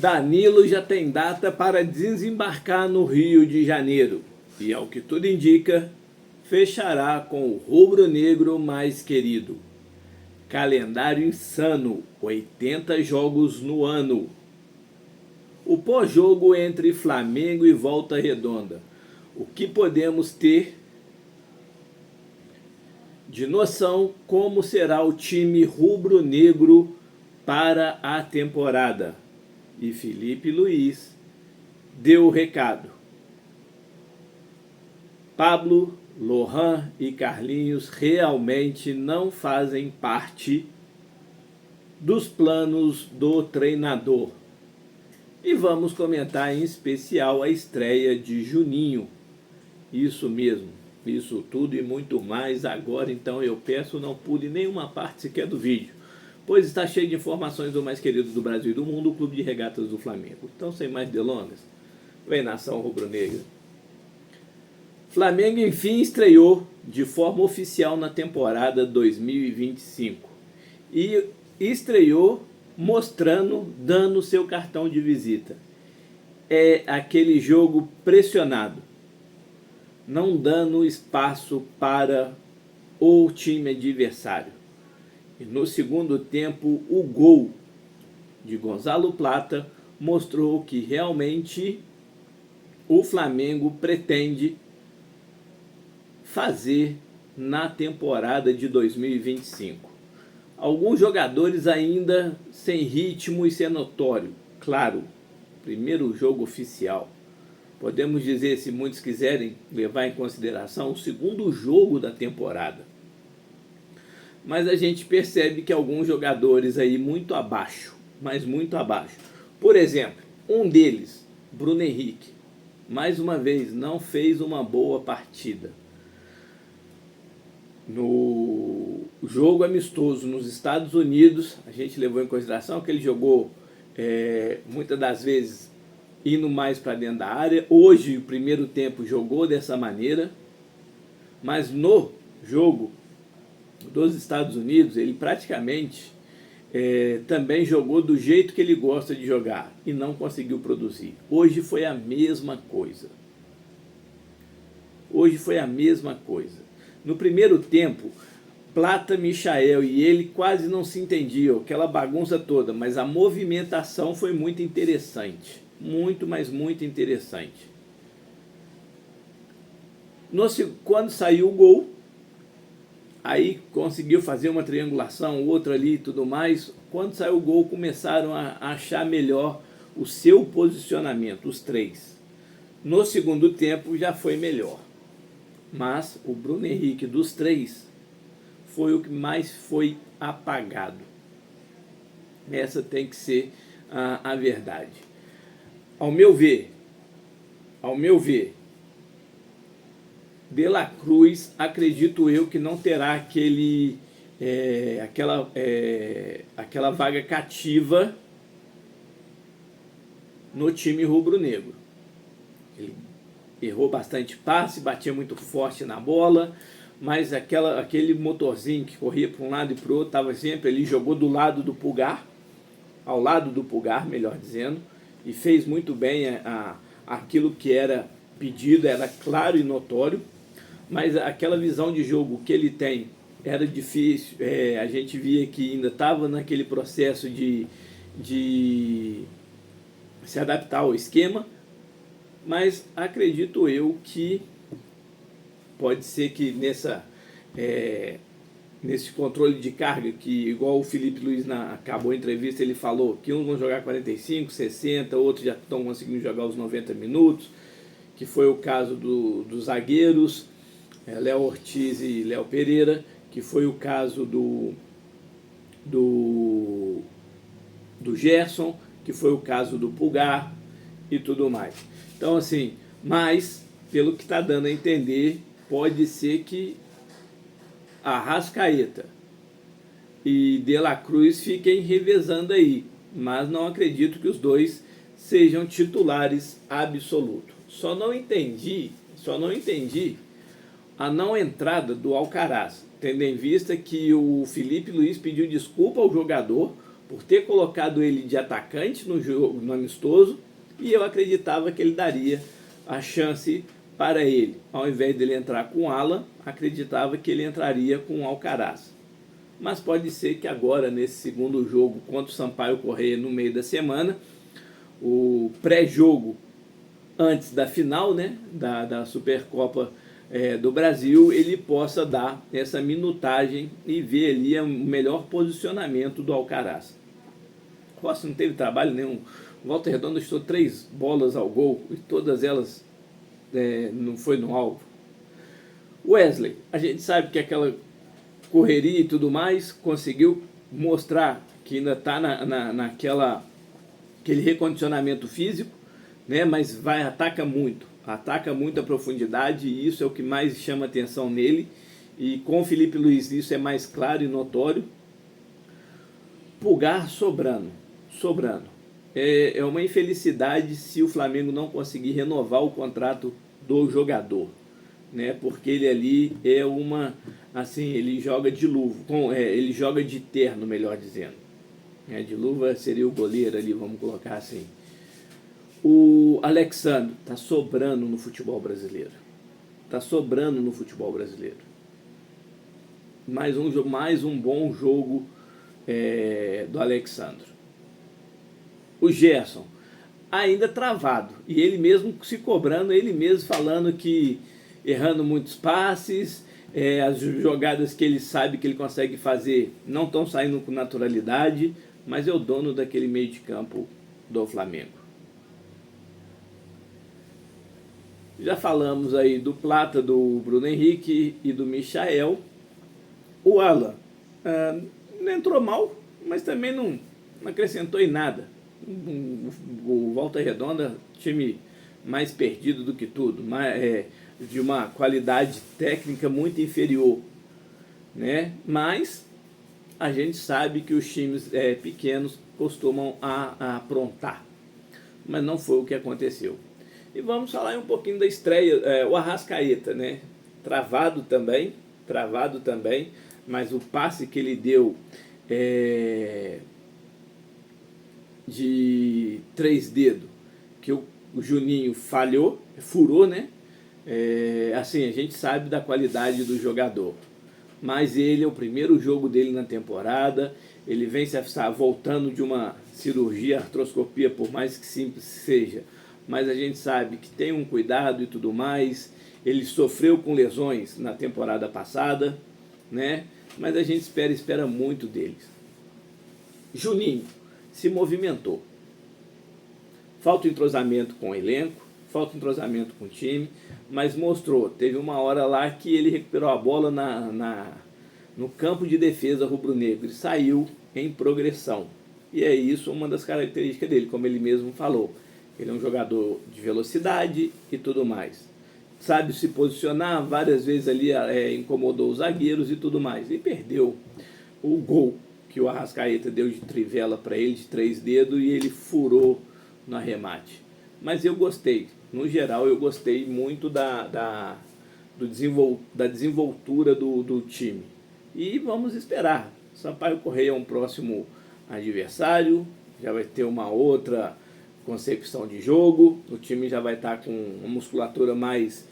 Danilo já tem data para desembarcar no Rio de Janeiro e, ao que tudo indica, fechará com o rubro-negro mais querido. Calendário insano, 80 jogos no ano. O pós-jogo entre Flamengo e Volta Redonda. O que podemos ter de noção como será o time rubro-negro para a temporada? E Felipe Luiz deu o recado. Pablo, Lohan e Carlinhos realmente não fazem parte dos planos do treinador. E vamos comentar em especial a estreia de Juninho. Isso mesmo, isso tudo e muito mais agora. Então eu peço, não pule nenhuma parte sequer do vídeo, pois está cheio de informações do mais querido do Brasil e do mundo, o Clube de Regatas do Flamengo. Então, sem mais delongas, vem nação rubro-negra. Flamengo enfim estreou de forma oficial na temporada 2025 e estreou mostrando, dando seu cartão de visita. É aquele jogo pressionado, não dando espaço para o time adversário. E no segundo tempo, o gol de Gonzalo Plata mostrou que realmente o Flamengo pretende fazer na temporada de 2025. Alguns jogadores ainda sem ritmo e sem notório. Claro, primeiro jogo oficial. Podemos dizer, se muitos quiserem levar em consideração, o segundo jogo da temporada. Mas a gente percebe que alguns jogadores aí muito abaixo, mas muito abaixo. Por exemplo, um deles, Bruno Henrique, mais uma vez não fez uma boa partida. No jogo amistoso nos Estados Unidos, a gente levou em consideração que ele jogou muitas das vezes indo mais para dentro da área. Hoje, o primeiro tempo, jogou dessa maneira, mas no jogo dos Estados Unidos, ele praticamente também jogou do jeito que ele gosta de jogar e não conseguiu produzir. Hoje foi a mesma coisa. Hoje foi a mesma coisa. No primeiro tempo, Plata, Michael e ele quase não se entendiam, aquela bagunça toda, mas a movimentação foi muito interessante. Muito, mas muito interessante. Quando saiu o gol, aí conseguiu fazer uma triangulação, outra ali e tudo mais. Quando saiu o gol, começaram a achar melhor o seu posicionamento, os três. No segundo tempo já foi melhor. Mas o Bruno Henrique, dos três, foi o que mais foi apagado. Essa tem que ser a verdade. Ao meu ver, De La Cruz, acredito eu que não terá aquela vaga cativa no time rubro-negro. Ele errou bastante passe, batia muito forte na bola, mas aquele motorzinho que corria para um lado e para o outro, estava sempre ali, jogou do lado do Pulgar, ao lado do Pulgar, melhor dizendo, e fez muito bem aquilo que era pedido, era claro e notório, mas aquela visão de jogo que ele tem era difícil. A gente via que ainda estava naquele processo de se adaptar ao esquema, mas acredito eu que pode ser que nesse controle de carga, que igual o Felipe Luiz acabou a entrevista, ele falou que uns vão jogar 45, 60, outros já estão conseguindo jogar os 90 minutos, que foi o caso dos zagueiros, Léo Ortiz e Léo Pereira, que foi o caso do Gerson, que foi o caso do Pulgar e tudo mais. Então, assim, mas, pelo que está dando a entender, pode ser que Arrascaeta e De La Cruz fiquem revezando aí, mas não acredito que os dois sejam titulares absolutos. Só não entendi a não entrada do Alcaraz, tendo em vista que o Felipe Luiz pediu desculpa ao jogador por ter colocado ele de atacante no jogo, no amistoso, e eu acreditava que ele daria a chance para ele. Ao invés dele entrar com ala, acreditava que ele entraria com Alcaraz. Mas pode ser que agora, nesse segundo jogo contra o Sampaio Corrêa no meio da semana, o pré-jogo antes da final, né, da Supercopa do Brasil, ele possa dar essa minutagem e ver ali o melhor posicionamento do Alcaraz. Rossi não teve trabalho nenhum. O Volta Redonda chutou 3 bolas ao gol e todas elas não foi no alvo. Wesley, a gente sabe que aquela correria e tudo mais conseguiu mostrar que ainda está aquele recondicionamento físico, né? Mas ataca muito a profundidade, e isso é o que mais chama atenção nele, e com o Felipe Luiz isso é mais claro e notório. Pulgar sobrando. É uma infelicidade se o Flamengo não conseguir renovar o contrato do jogador, né? Porque ele ali ele joga de luva, ele joga de terno, melhor dizendo. De luva seria o goleiro ali, vamos colocar assim. O Alexandre está sobrando no futebol brasileiro. Mais um bom jogo do Alexandre. O Gerson, ainda travado. E ele mesmo se cobrando, ele mesmo falando que errando muitos passes, as jogadas que ele sabe que ele consegue fazer não estão saindo com naturalidade, mas é o dono daquele meio de campo do Flamengo. Já falamos aí do Plata, do Bruno Henrique e do Michael. O Alan não entrou mal, mas também não acrescentou em nada. O Volta Redonda, time mais perdido do que tudo, de uma qualidade técnica muito inferior, né? Mas a gente sabe que os times pequenos costumam aprontar, mas não foi o que aconteceu. E vamos falar um pouquinho da estreia, o Arrascaeta, né? Travado também, mas o passe que ele deu de 3 dedos, que o Juninho furou, né? Assim, a gente sabe da qualidade do jogador, mas ele é o primeiro jogo dele na temporada, ele vem se voltando de uma cirurgia, artroscopia, por mais que simples seja, mas a gente sabe que tem um cuidado e tudo mais. Ele sofreu com lesões na temporada passada, né? Mas a gente espera muito deles. Juninho se movimentou. Falta entrosamento com o elenco, falta entrosamento com o time, mas mostrou. Teve uma hora lá que ele recuperou a bola no campo de defesa rubro-negro e saiu em progressão. E é isso uma das características dele, como ele mesmo falou. Ele é um jogador de velocidade e tudo mais. Sabe se posicionar, várias vezes ali incomodou os zagueiros e tudo mais. E perdeu o gol que o Arrascaeta deu de trivela para ele, de 3 dedos, e ele furou no arremate. Mas eu gostei, no geral eu gostei muito da desenvoltura do time. E vamos esperar. Sampaio Corrêa é um próximo adversário, já vai ter uma outra concepção de jogo, o time já vai estar com uma musculatura mais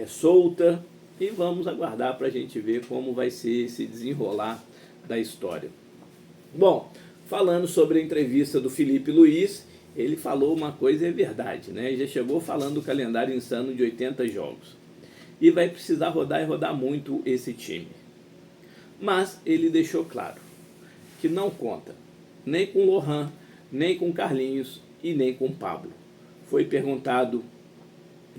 solta, e vamos aguardar para a gente ver como vai ser esse desenrolar da história. Bom, falando sobre a entrevista do Felipe Luiz, ele falou uma coisa, é verdade, né? Já chegou falando do calendário insano de 80 jogos. E vai precisar rodar e rodar muito esse time. Mas ele deixou claro que não conta nem com Lohan, nem com Carlinhos e nem com Pablo. Foi perguntado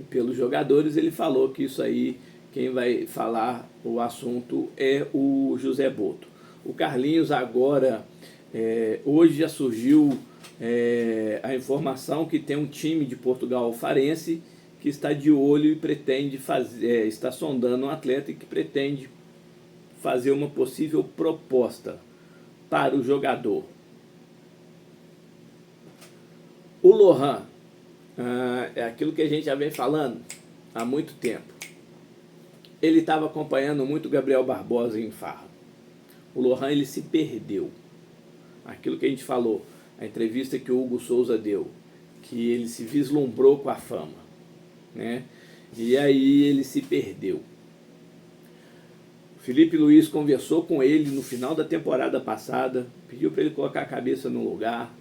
pelos jogadores, ele falou que isso aí, quem vai falar o assunto é o José Boto. O Carlinhos agora, hoje já surgiu a informação que tem um time de Portugal Alfarense que está de olho e pretende está sondando um atleta e que pretende fazer uma possível proposta para o jogador. O Lohan, é aquilo que a gente já vem falando há muito tempo. Ele estava acompanhando muito Gabriel Barbosa em Farra. O Lohan, ele se perdeu. aquilo que a gente falou, a entrevista que o Hugo Souza deu, que ele se vislumbrou com a fama, né? E aí ele se perdeu. Felipe Luiz conversou com ele no final da temporada passada, pediu para ele colocar a cabeça no lugar,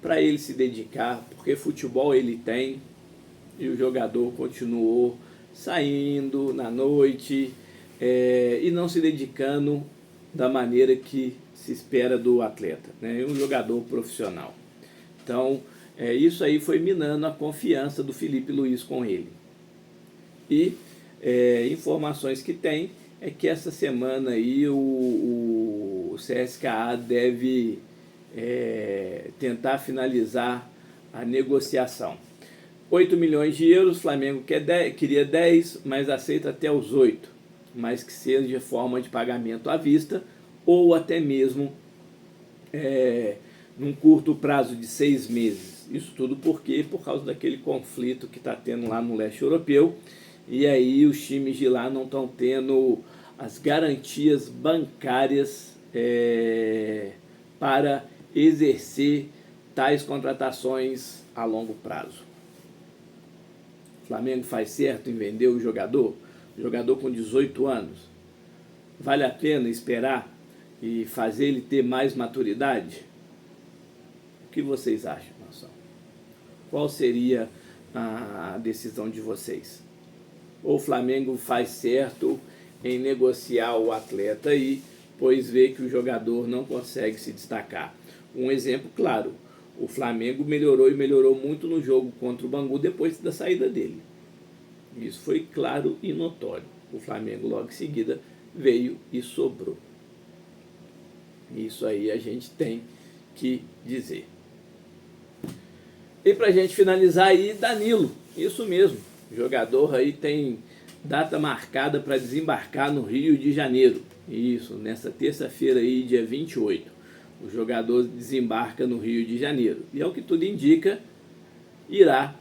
para ele se dedicar, porque futebol ele tem, e o jogador continuou saindo na noite e não se dedicando da maneira que se espera do atleta, né? Um jogador profissional. Então, isso aí foi minando a confiança do Felipe Luiz com ele. E informações que tem é que essa semana aí o CSKA deve tentar finalizar a negociação. 8 milhões de euros, o Flamengo queria 10, mas aceita até os 8, mas que seja de forma de pagamento à vista ou até mesmo num curto prazo de 6 meses. Isso tudo por causa daquele conflito que está tendo lá no leste europeu, e aí os times de lá não estão tendo as garantias bancárias para exercer tais contratações a longo prazo. O Flamengo faz certo em vender o jogador com 18 anos. Vale a pena esperar e fazer ele ter mais maturidade? O que vocês acham, nação? Qual seria a decisão de vocês? Ou o Flamengo faz certo em negociar o atleta aí, pois vê que o jogador não consegue se destacar? Um exemplo claro, o Flamengo melhorou muito no jogo contra o Bangu depois da saída dele. Isso foi claro e notório. O Flamengo logo em seguida veio e sobrou. Isso aí a gente tem que dizer. E pra gente finalizar aí, Danilo, isso mesmo, o jogador aí tem data marcada para desembarcar no Rio de Janeiro. Isso, nessa terça-feira aí, dia 28. O jogador desembarca no Rio de Janeiro. E ao que tudo indica, irá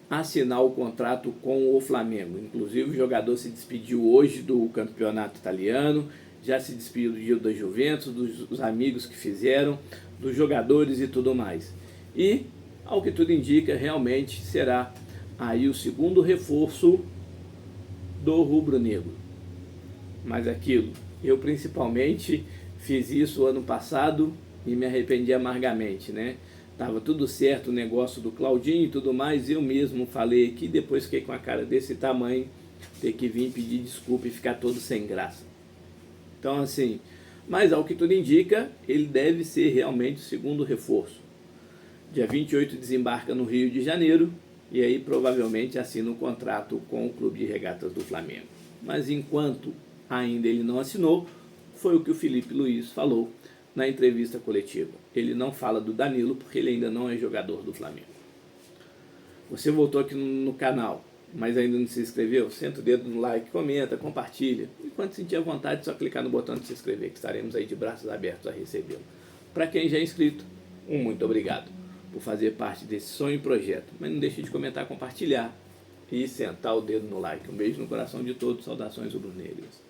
assinar o contrato com o Flamengo. Inclusive o jogador se despediu hoje do campeonato italiano, já se despediu do dia da Juventus, dos amigos que fizeram, dos jogadores e tudo mais. E, ao que tudo indica, realmente será aí o segundo reforço do rubro-negro. Mas aquilo, eu principalmente fiz isso ano passado e me arrependi amargamente, né? Tava tudo certo o negócio do Claudinho e tudo mais, eu mesmo falei aqui, depois fiquei com a cara desse tamanho, ter que vir pedir desculpa e ficar todo sem graça. Então assim, mas ao que tudo indica, ele deve ser realmente o segundo reforço. Dia 28 desembarca no Rio de Janeiro e aí provavelmente assina um contrato com o Clube de Regatas do Flamengo. Mas enquanto ainda ele não assinou, foi o que o Felipe Luiz falou na entrevista coletiva. Ele não fala do Danilo porque ele ainda não é jogador do Flamengo. Você voltou aqui no canal, mas ainda não se inscreveu? Senta o dedo no like, comenta, compartilha. E quando sentir a vontade, é só clicar no botão de se inscrever, que estaremos aí de braços abertos a recebê-lo. Para quem já é inscrito, um muito obrigado por fazer parte desse sonho e projeto. Mas não deixe de comentar, compartilhar e sentar o dedo no like. Um beijo no coração de todos, saudações rubro-negras.